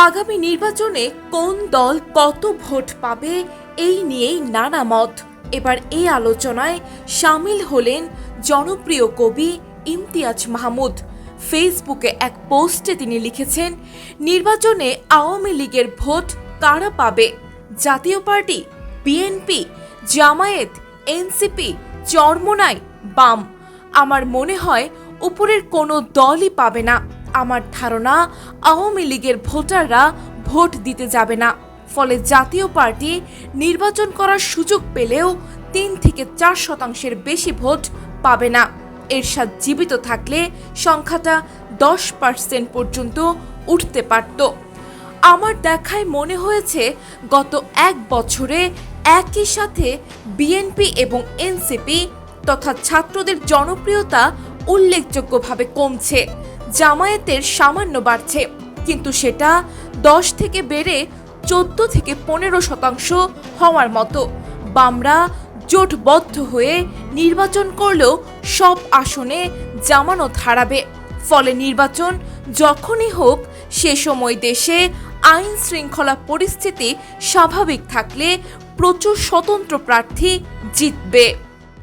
আগামী নির্বাচনে কোন দল কত ভোট পাবে এই নিয়েই নানা মত। এবার এই আলোচনায় সামিল হলেন জনপ্রিয় কবি ইমতিয়াজ মাহমুদ। ফেসবুকে এক পোস্টে তিনি লিখেছেন, নির্বাচনে আওয়ামী লীগের ভোট কারা পাবে? জাতীয় party, BNP, Jamaat, NCP, Charmonai, বাম। আমার মনে হয় উপরের কোনো দলই পাবে না। আমার ধারণা আওয়ামী লীগের ভোটাররা ভোট দিতে যাবে না, ফলে জাতীয় পার্টি নির্বাচন করার সুযোগ পেলেও 3 থেকে 4% বেশি ভোট পাবে না। এরশাদ জীবিত থাকলে সংখ্যাটা 10% পর্যন্ত উঠতে পারত। আমার দেখায় মনে হয়েছে গত 1 বছরে একই সাথে বিএনপি এবং এনসিপি তথা ছাত্রদের জনপ্রিয়তা উল্লেখযোগ্যভাবে কমছে। জামায়াতের সামান্য বাড়ছে, কিন্তু সেটা 10 থেকে বেড়ে 14 থেকে 15% হওয়ার মতো। বামরা জোটবদ্ধ হয়ে নির্বাচন করলেও সব আসনে জামানত হারাবে। ফলে নির্বাচন যখনই হোক, সে সময় দেশে আইন শৃঙ্খলা পরিস্থিতি স্বাভাবিক থাকলে প্রচুর স্বতন্ত্র প্রার্থী জিতবে।